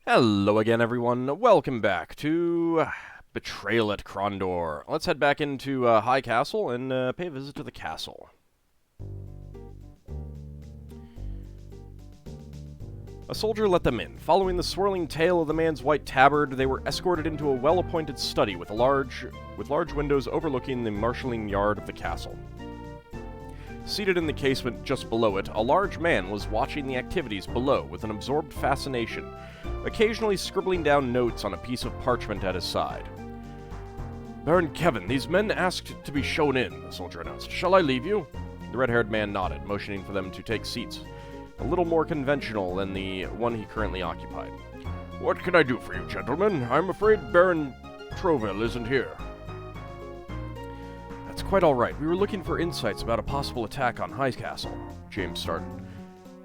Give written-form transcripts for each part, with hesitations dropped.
Hello again, everyone. Welcome back to Betrayal at Krondor. Let's head back into Highcastle and pay a visit to the castle. A soldier let them in. Following the swirling tail of the man's white tabard, they were escorted into a well-appointed study with large windows overlooking the marshalling yard of the castle. Seated in the casement just below it, a large man was watching the activities below with an absorbed fascination, occasionally scribbling down notes on a piece of parchment at his side. "Baron Kevin, these men asked to be shown in," the soldier announced. "Shall I leave you?" The red-haired man nodded, motioning for them to take seats, a little more conventional than the one he currently occupied. "What can I do for you, gentlemen? I'm afraid Baron Troville isn't here." "That's quite all right. We were looking for insights about a possible attack on Highcastle," James started.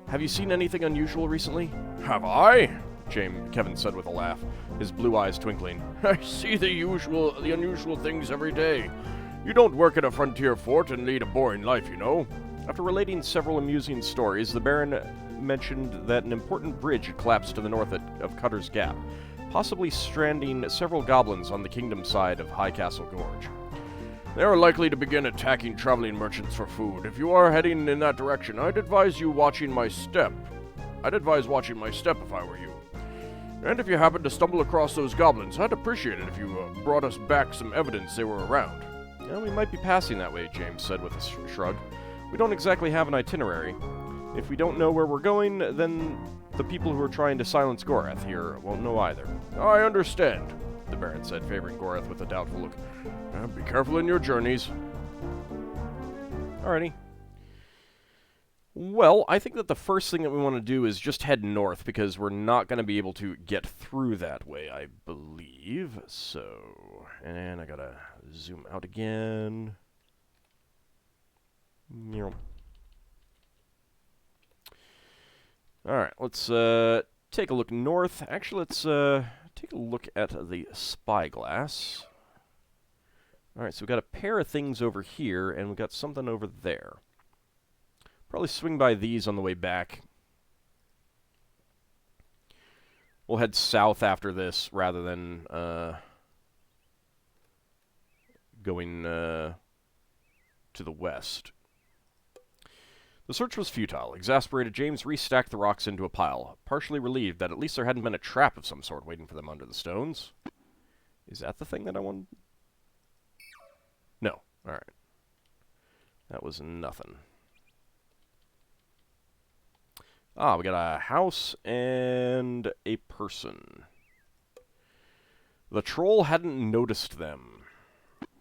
"Have you seen anything unusual recently?" "Have I?" Kevin said with a laugh, his blue eyes twinkling. "I see the unusual things every day. You don't work at a frontier fort and lead a boring life, you know." After relating several amusing stories, the Baron mentioned that an important bridge had collapsed to the north of Cutter's Gap, possibly stranding several goblins on the kingdom side of Highcastle Gorge. "They are likely to begin attacking traveling merchants for food. If you are heading in that direction, I'd advise watching my step if I were you. And if you happen to stumble across those goblins, I'd appreciate it if you brought us back some evidence they were around." "Well, we might be passing that way," James said with a shrug. "We don't exactly have an itinerary. If we don't know where we're going, then the people who are trying to silence Gorath here won't know either." "I understand," the Baron said, favoring Gorath with a doubtful look. "Be careful in your journeys." Alrighty. Well, I think that the first thing that we want to do is just head north, because we're not going to be able to get through that way, I believe. So, and I gotta zoom out again. Alright, let's take a look north. Actually, let's take a look at the spyglass. Alright, so we've got a pair of things over here, and we've got something over there. Probably swing by these on the way back. We'll head south after this, rather than going to the west. The search was futile. Exasperated, James restacked the rocks into a pile, partially relieved that at least there hadn't been a trap of some sort waiting for them under the stones. Is that the thing that I wanted? No. Alright. That was nothing. Ah, we got a house and a person. The troll hadn't noticed them.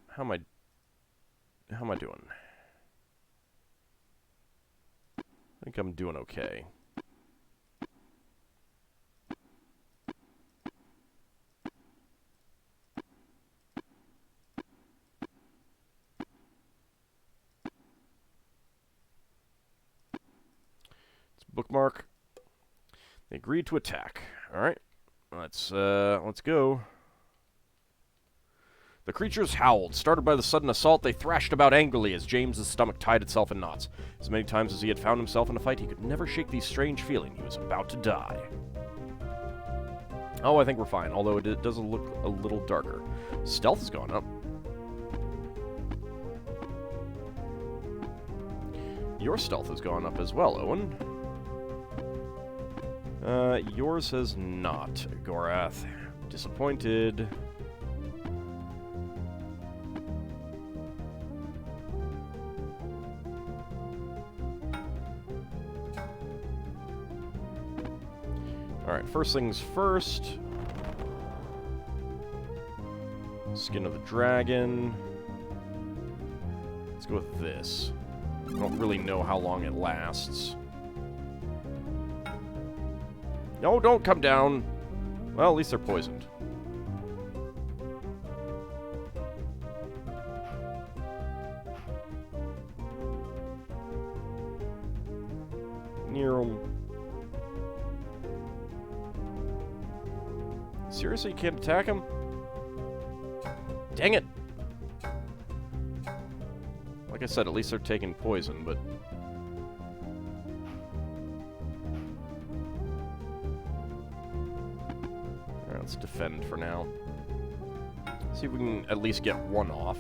How am I doing? I think I'm doing okay. Bookmark. They agreed to attack. Alright. Let's go. The creatures howled. Started by the sudden assault, they thrashed about angrily as James's stomach tied itself in knots. As many times as he had found himself in a fight, he could never shake the strange feeling he was about to die. Oh, I think we're fine, although it does look a little darker. Stealth has gone up. Your stealth has gone up as well, Owen. Yours has not, Gorath. Disappointed. Alright, first things first. Skin of the dragon. Let's go with this. I don't really know how long it lasts. No, don't come down. Well, at least they're poisoned. Near them. Seriously, you can't attack him? Dang it! Like I said, at least they're taking poison, but... let's defend for now. See if we can at least get one off.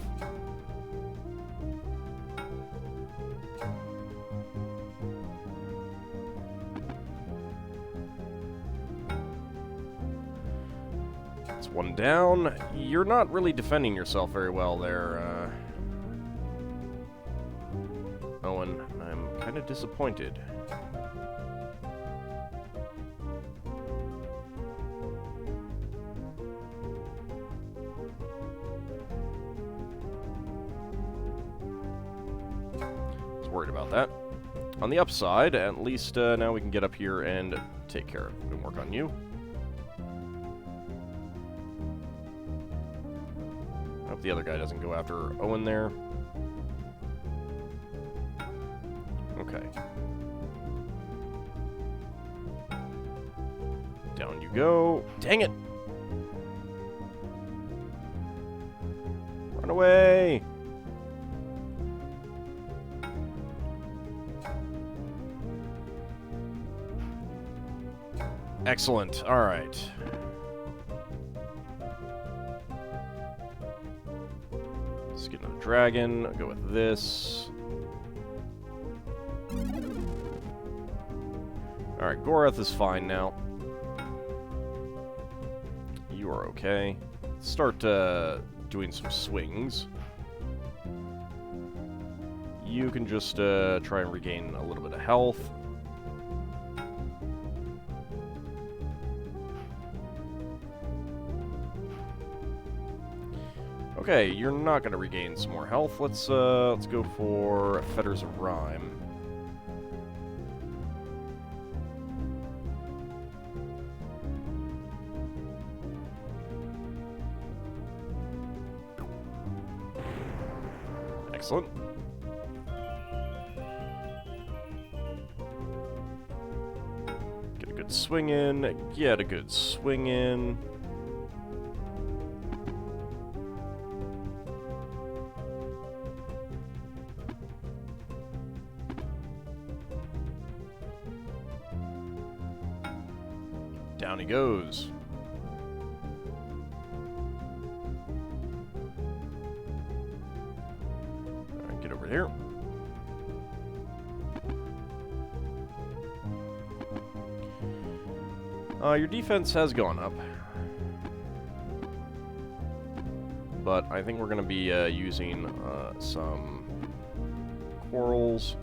That's one down. You're not really defending yourself very well there, Owen. I'm kind of disappointed. Worried about that. On the upside, at least now we can get up here and take care of it and work on you. I hope the other guy doesn't go after Owen there. Okay. Down you go. Dang it! Run away! Excellent. All right. Let's get another dragon. I'll go with this. All right, Gorath is fine now. You are okay. Let's start doing some swings. You can just try and regain a little bit of health. Okay, you're not going to regain some more health. Let's go for Fetters of Rhyme. Excellent. Get a good swing in. Get a good swing in. Down he goes. Alright, get over here. Your defense has gone up. But I think we're going to be using some quarrels.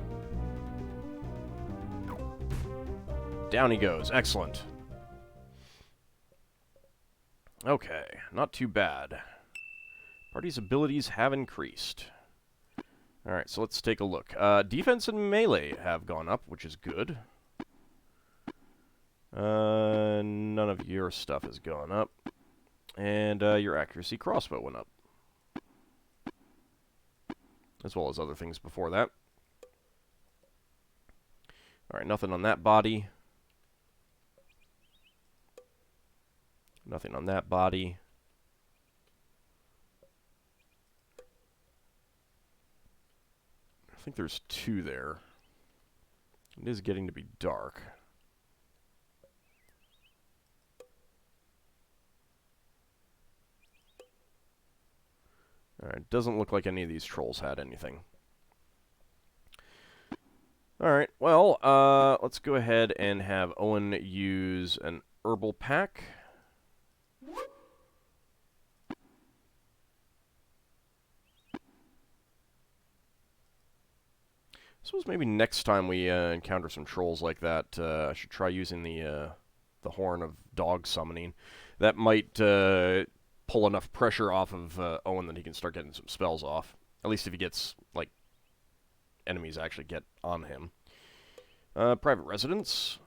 Down he goes. Excellent. Okay, not too bad. Party's abilities have increased. Alright, so let's take a look. Defense and melee have gone up, which is good. None of your stuff has gone up. And your accuracy crossbow went up. As well as other things before that. Alright, nothing on that body. Nothing on that body. I think there's two there. It is getting to be dark. Alright, doesn't look like any of these trolls had anything. Alright, well, let's go ahead and have Owen use an herbal pack. I suppose maybe next time we encounter some trolls like that, I should try using the Horn of Dog Summoning. That might pull enough pressure off of Owen that he can start getting some spells off. At least if he gets, like, enemies actually get on him. Private residence.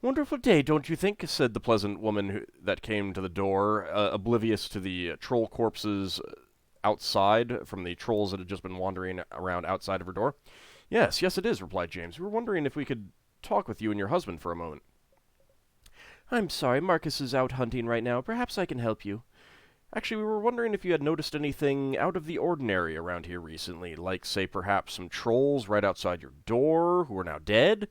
Wonderful day, don't you think? Said the pleasant woman that came to the door, oblivious to the troll corpses outside from the trolls that had just been wandering around outside of her door. Yes, yes it is, replied James. We were wondering if we could talk with you and your husband for a moment. I'm sorry, Marcus is out hunting right now. Perhaps I can help you. Actually, we were wondering if you had noticed anything out of the ordinary around here recently, like, say, perhaps some trolls right outside your door who are now dead?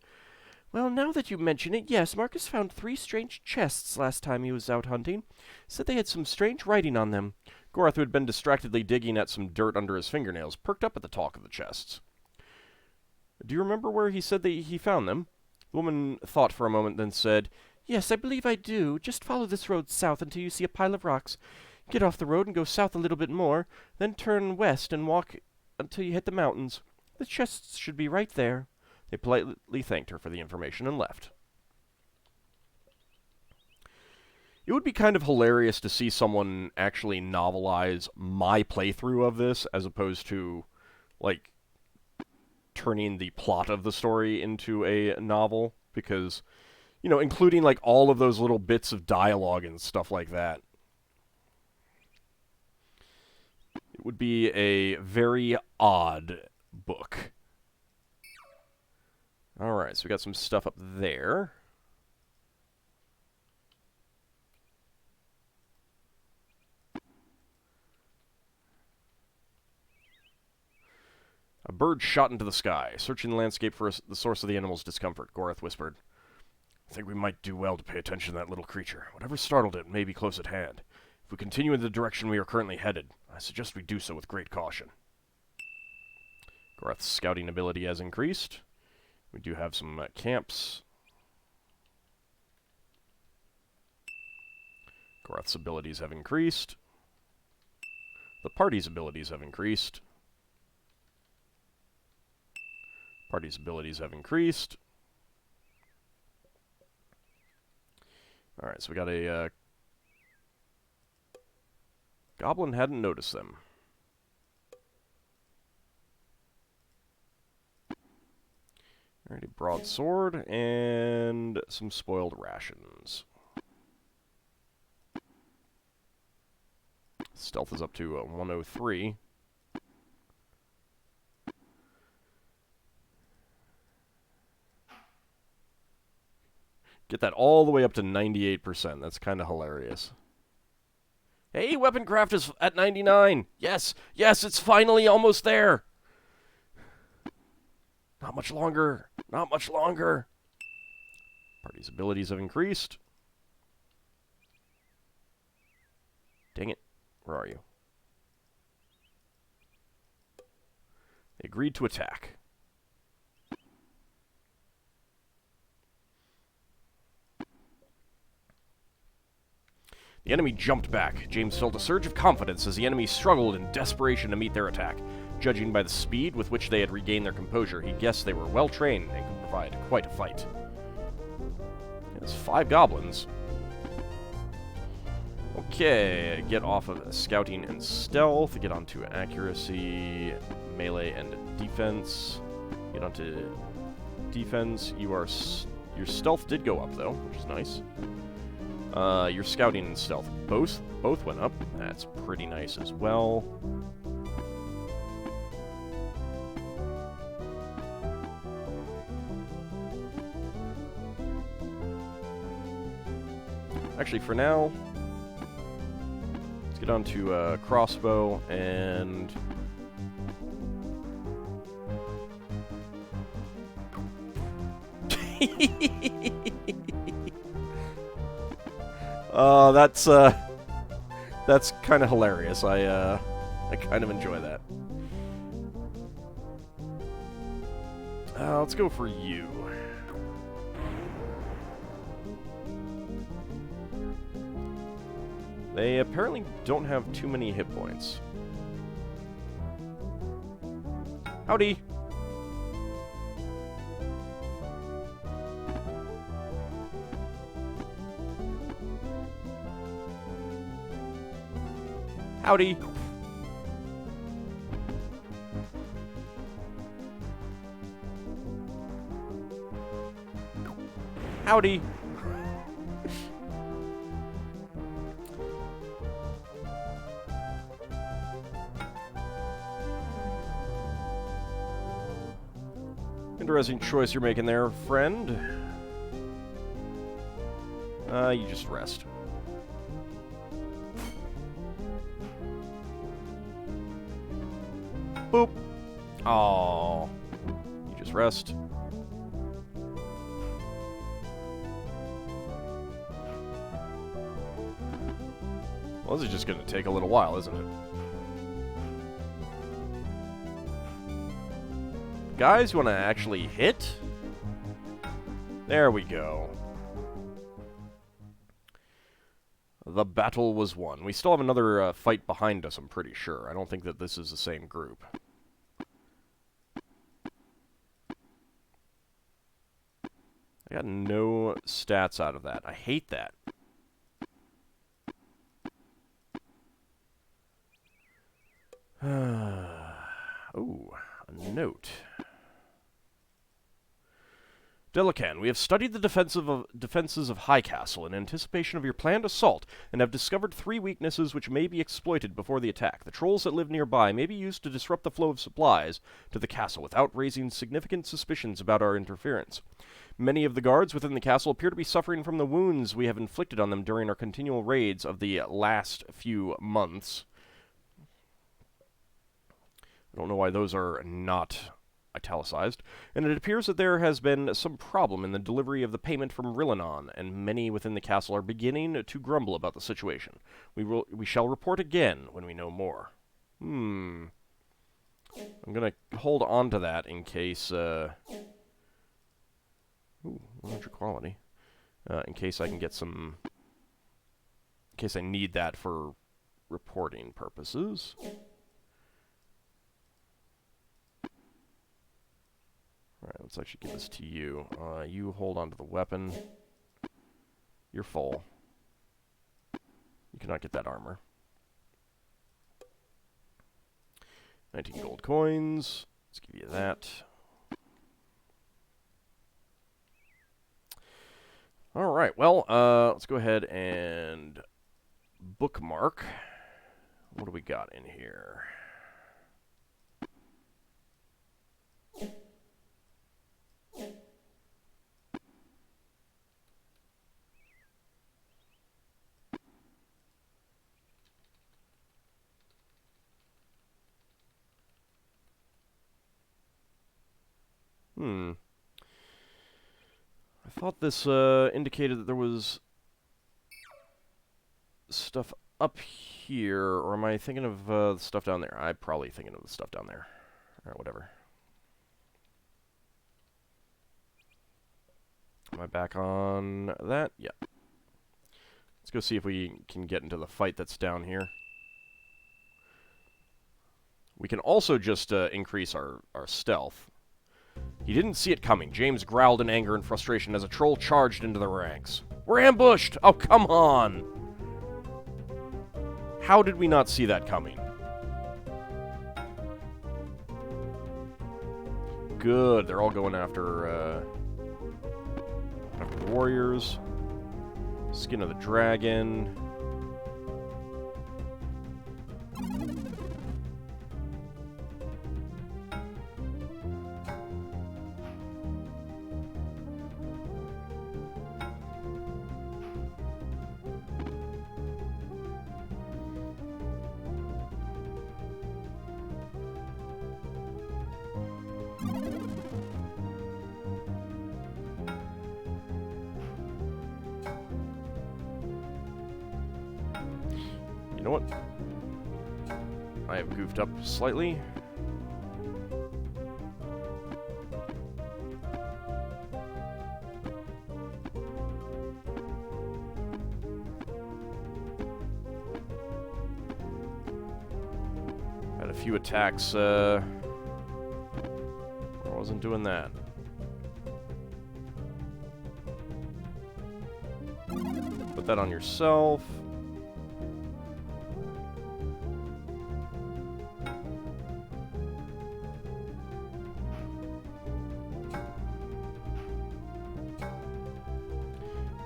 Well, now that you mention it, yes, Marcus found 3 strange chests last time he was out hunting. Said they had some strange writing on them. Gorath, who had been distractedly digging at some dirt under his fingernails, perked up at the talk of the chests. Do you remember where he said that he found them? The woman thought for a moment, then said, Yes, I believe I do. Just follow this road south until you see a pile of rocks. Get off the road and go south a little bit more, then turn west and walk until you hit the mountains. The chests should be right there. They politely thanked her for the information and left. It would be kind of hilarious to see someone actually novelize my playthrough of this, as opposed to, like, turning the plot of the story into a novel, because, you know, including, like, all of those little bits of dialogue and stuff like that. It would be a very odd book. Alright, so we got some stuff up there. A bird shot into the sky, searching the landscape for the source of the animal's discomfort, Gorath whispered. I think we might do well to pay attention to that little creature. Whatever startled it may be close at hand. If we continue in the direction we are currently headed, I suggest we do so with great caution. Gorath's scouting ability has increased. We do have some camps. Gorath's abilities have increased. The party's abilities have increased. Party's abilities have increased. Alright, so we got a Goblin hadn't noticed them. Alright, a broadsword and some spoiled rations. Stealth is up to 103. Get that all the way up to 98%. That's kind of hilarious. Hey, Weaponcraft is at 99. Yes, yes, it's finally almost there. Not much longer. Not much longer. Party's abilities have increased. Dang it. Where are you? They agreed to attack. The enemy jumped back. James felt a surge of confidence as the enemy struggled in desperation to meet their attack. Judging by the speed with which they had regained their composure, he guessed they were well trained and could provide quite a fight. There's 5 goblins. Okay, get off of scouting and stealth, get onto accuracy, melee, and defense. Get onto defense. Your stealth did go up though, which is nice. Your scouting and stealth both went up. That's pretty nice as well. Actually, for now, let's get on to crossbow and that's kind of hilarious. I kind of enjoy that. Let's go for you. They apparently don't have too many hit points. Howdy! Howdy! Howdy! Interesting choice you're making there, friend. You just rest. Boop. Aww. You just rest. Well, this is just going to take a little while, isn't it? Guys, you want to actually hit? There we go. The battle was won. We still have another fight behind us, I'm pretty sure. I don't think that this is the same group. I got no stats out of that. I hate that. Ooh, a note. Delican, we have studied the defenses of Highcastle in anticipation of your planned assault, and have discovered 3 weaknesses which may be exploited before the attack. The trolls that live nearby may be used to disrupt the flow of supplies to the castle without raising significant suspicions about our interference. Many of the guards within the castle appear to be suffering from the wounds we have inflicted on them during our continual raids of the last few months. I don't know why those are not italicized, and it appears that there has been some problem in the delivery of the payment from Rillanon, and many within the castle are beginning to grumble about the situation. We shall report again when we know more. I'm gonna hold on to that in case, ooh, 100 quality. In case I can get some, in case I need that for reporting purposes. Alright, let's actually give this to you. You hold on to the weapon. You're full. You cannot get that armor. 19 gold coins. Let's give you that. Alright, well, let's go ahead and bookmark. What do we got in here? I thought this indicated that there was stuff up here, or am I thinking of the stuff down there? I'm probably thinking of the stuff down there. Alright, whatever. Am I back on that? Yeah. Let's go see if we can get into the fight that's down here. We can also just increase our stealth. He didn't see it coming. James growled in anger and frustration as a troll charged into the ranks. We're ambushed! Oh, come on! How did we not see that coming? Good. They're all going after the warriors. Skin of the dragon. You know what? I have goofed up slightly. Had a few attacks, I wasn't doing that. Put that on yourself.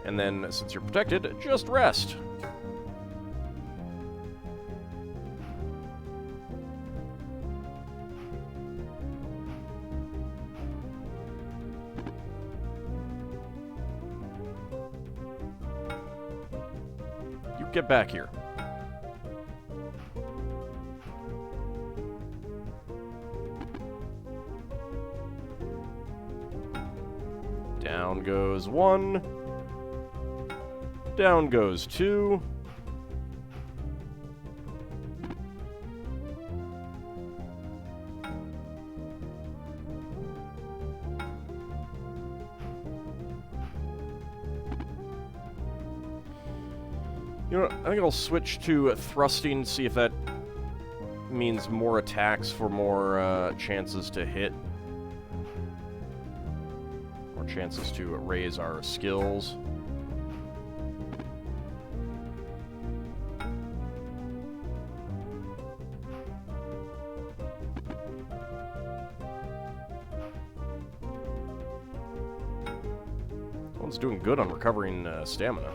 And then, since you're protected, just rest. You get back here. Down goes one. Down goes 2. You know what? I think I'll switch to thrusting, see if that means more attacks for more chances to hit. More chances to raise our skills. One's doing good on recovering stamina.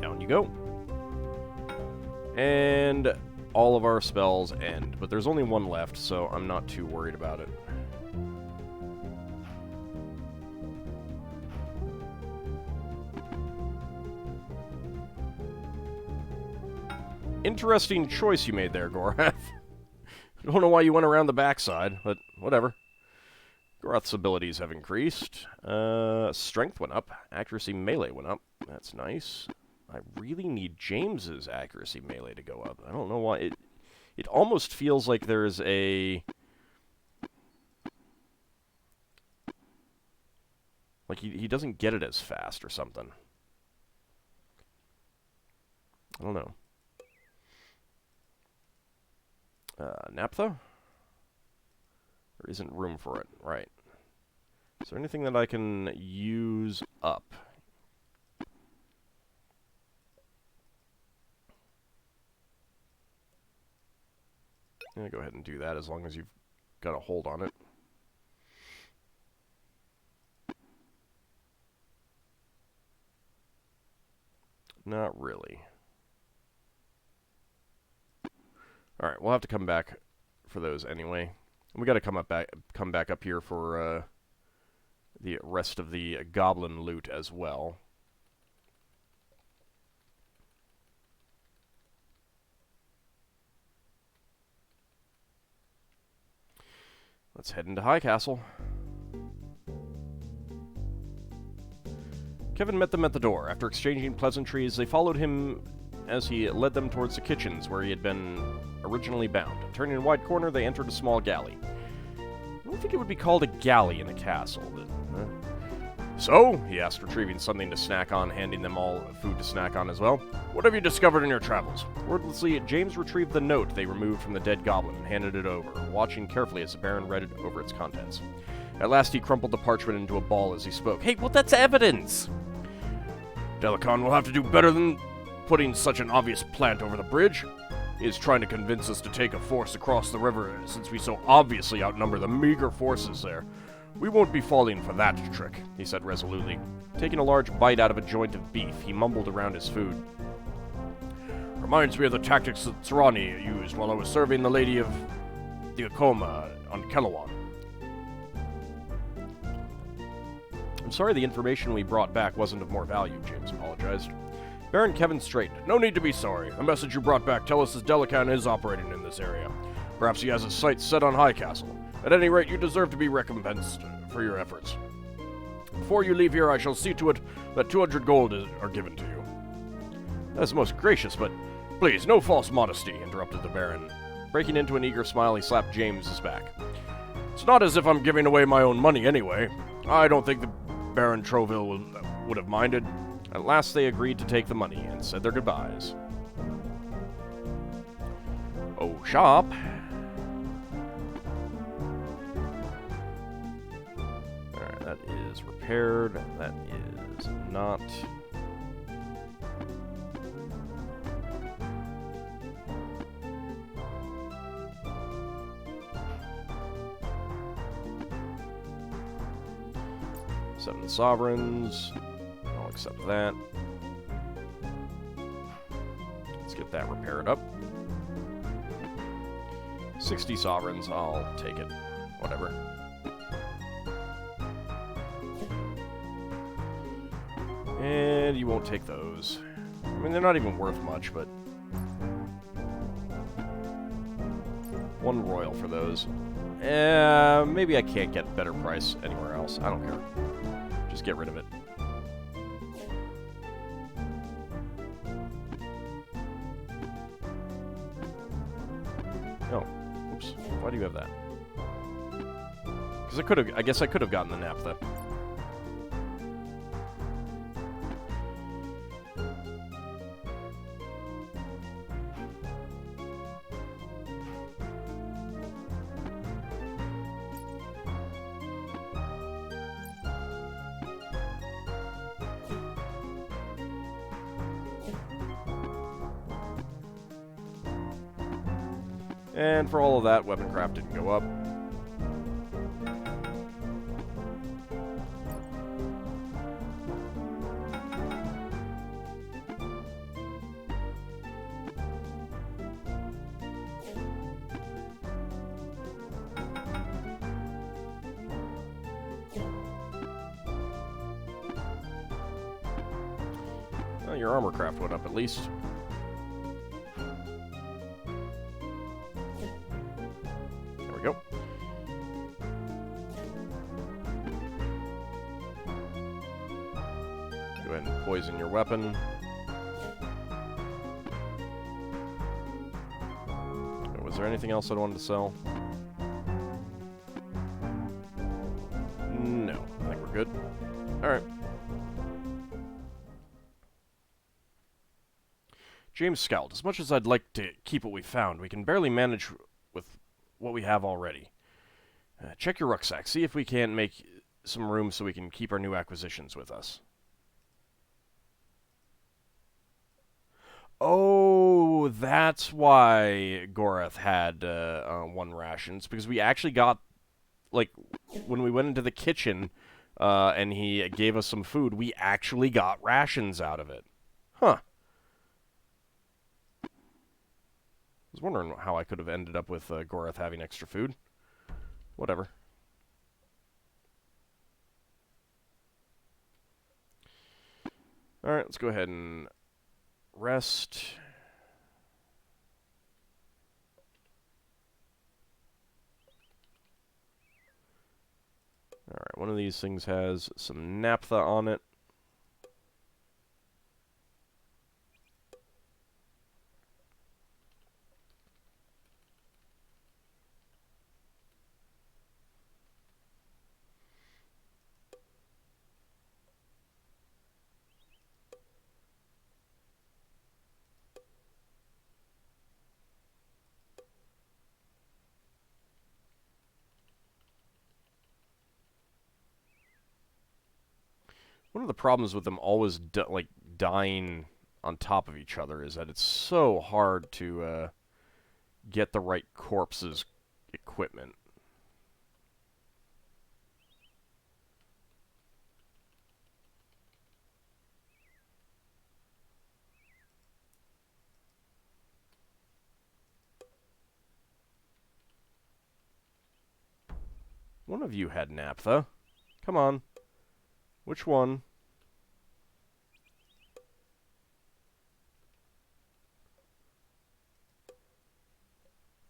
Down you go. And all of our spells end, but there's only one left, so I'm not too worried about it. Interesting choice you made there, Gorath. I don't know why you went around the backside, but whatever. Gorath's abilities have increased. Strength went up. Accuracy melee went up. That's nice. I really need James's accuracy melee to go up. I don't know why. It almost feels like there's a... Like he doesn't get it as fast or something. I don't know. Naphtha? There isn't room for it. Right. Is there anything that I can use up? I'm going to go ahead and do that as long as you've got a hold on it. Not really. Alright, we'll have to come back for those anyway. We got to come back up here for the rest of the goblin loot as well. Let's head into Highcastle. Kevin met them at the door. After exchanging pleasantries, they followed him as he led them towards the kitchens where he had been originally bound. Turning a wide corner, they entered a small galley. I don't think it would be called a galley in a castle, but... So, he asked, retrieving something to snack on, handing them all food to snack on as well. What have you discovered in your travels? Wordlessly, James retrieved the note they removed from the dead goblin and handed it over, watching carefully as the Baron read it over its contents. At last, he crumpled the parchment into a ball as he spoke. Hey, well, that's evidence! Delicon will have to do better than putting such an obvious plant over the bridge. He is trying to convince us to take a force across the river, since we so obviously outnumber the meager forces there. We won't be falling for that trick, he said resolutely. Taking a large bite out of a joint of beef, he mumbled around his food. Reminds me of the tactics that Tsarani used while I was serving the Lady of the Akoma on Kelawon. I'm sorry the information we brought back wasn't of more value, James apologized. Baron Kevin straightened. No need to be sorry. The message you brought back tells us Delican is operating in this area. Perhaps he has his sights set on Highcastle. At any rate, you deserve to be recompensed for your efforts. Before you leave here, I shall see to it that 200 gold are given to you. That is most gracious, but please, no false modesty, interrupted the Baron. Breaking into an eager smile, he slapped James's back. It's not as if I'm giving away my own money anyway. I don't think the Baron Troville would have minded. At last they agreed to take the money and said their goodbyes. Oh, shop. Alright, that is repaired. That is not. Seven sovereigns. I'll accept that. Let's get that repaired up. 60 sovereigns, I'll take it. Whatever. And you won't take those. I mean, they're not even worth much, but... one royal for those. Maybe I can't get better price anywhere else. I don't care. Just get rid of it. Oh, oops. Why do you have that? Because I guess I could have gotten the naphtha. And for all of that, weapon craft didn't go up. Well, your armor craft went up at least. There we go. Go ahead and poison your weapon. Was there anything else I wanted to sell? No, I think we're good. Alright. James scowled. As much as I'd like to keep what we found, we can barely manage with what we have already. Check your rucksack. See if we can't make some room so we can keep our new acquisitions with us. Oh, that's why Gorath had one ration. It's because we actually got, like, when we went into the kitchen and he gave us some food, we actually got rations out of it. Huh. I was wondering how I could have ended up with Gorath having extra food. Whatever. Alright, let's go ahead and rest. Alright, one of these things has some naphtha on it. One of the problems with them always dying on top of each other is that it's so hard to get the right corpse's equipment. One of you had naphtha. Come on. Which one?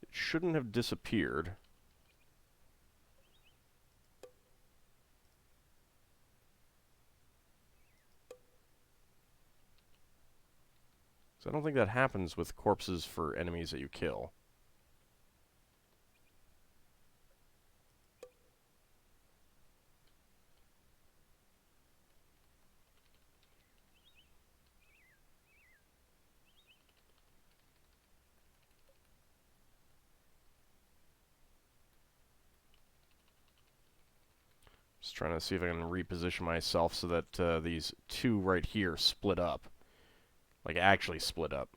It shouldn't have disappeared. So I don't think that happens with corpses for enemies that you kill. Just trying to see if I can reposition myself so that these two right here split up. Like, actually split up.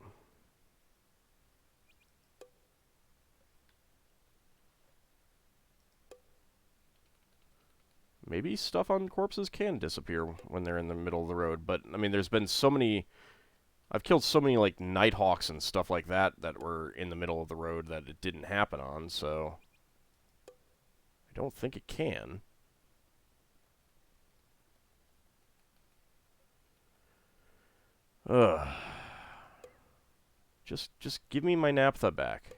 Maybe stuff on corpses can disappear when they're in the middle of the road, but, I mean, there's been so many... I've killed so many, like, Nighthawks and stuff like that that were in the middle of the road that it didn't happen on, so... I don't think it can. Ugh. Just give me my naphtha back.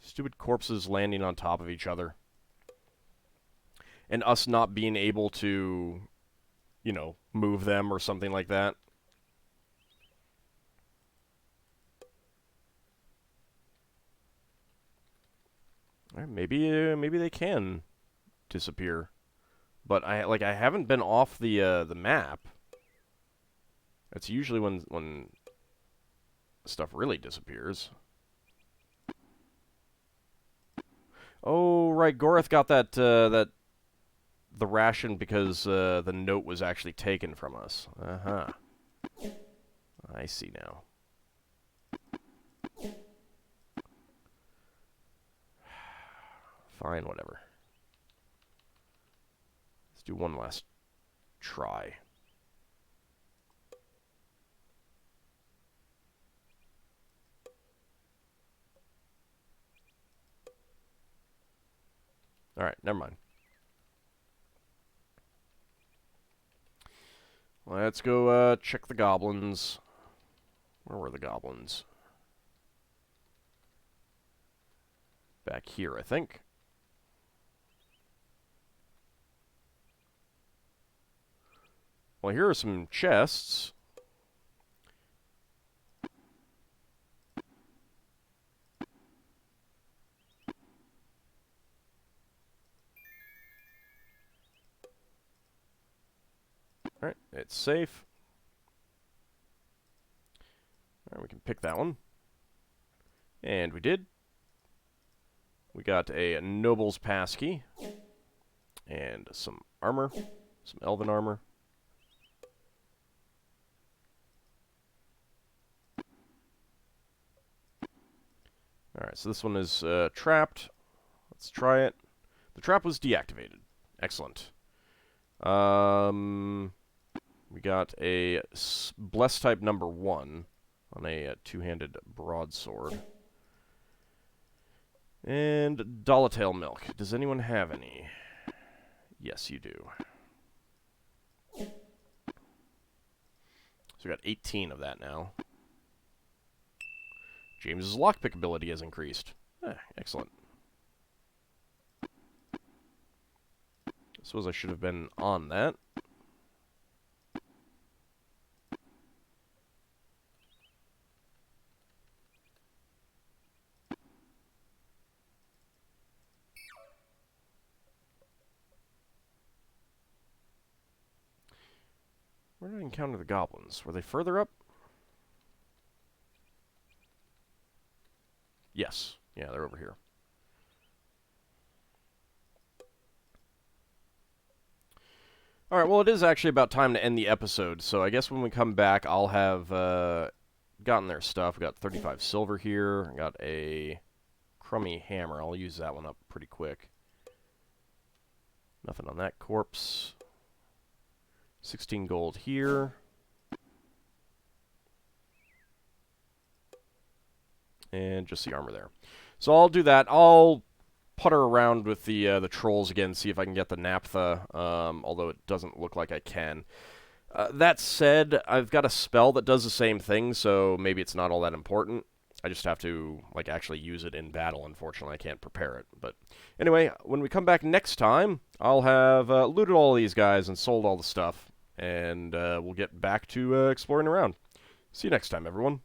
Stupid corpses landing on top of each other. And us not being able to, you know, move them or something like that. Maybe they can disappear, but I haven't been off the map. That's usually when stuff really disappears. Oh right, Gorath got that the ration because the note was actually taken from us. Uh-huh. I see now. Fine, whatever. Let's do one last try. Alright, never mind. Let's go check the goblins. Where were the goblins? Back here, I think. Well, here are some chests. Alright, it's safe. Alright, we can pick that one. And we did. We got a noble's passkey. And some armor. Some elven armor. Alright, so this one is trapped. Let's try it. The trap was deactivated. Excellent. We got a Bless type number 1 on a two-handed broadsword. And Dolatail milk. Does anyone have any? Yes, you do. So we got 18 of that now. James's lockpick ability has increased. Excellent. I suppose I should have been on that. Where did I encounter the goblins? Were they further up? Yes. Yeah, they're over here. Alright, well, it is actually about time to end the episode, so I guess when we come back, I'll have gotten their stuff. We got 35 silver here. Got a crummy hammer. I'll use that one up pretty quick. Nothing on that corpse. 16 gold here. And just the armor there. So I'll do that. I'll putter around with the trolls again, see if I can get the naphtha, although it doesn't look like I can. That said, I've got a spell that does the same thing, so maybe it's not all that important. I just have to, like, actually use it in battle. Unfortunately, I can't prepare it. But anyway, when we come back next time, I'll have looted all these guys and sold all the stuff, and we'll get back to exploring around. See you next time, everyone.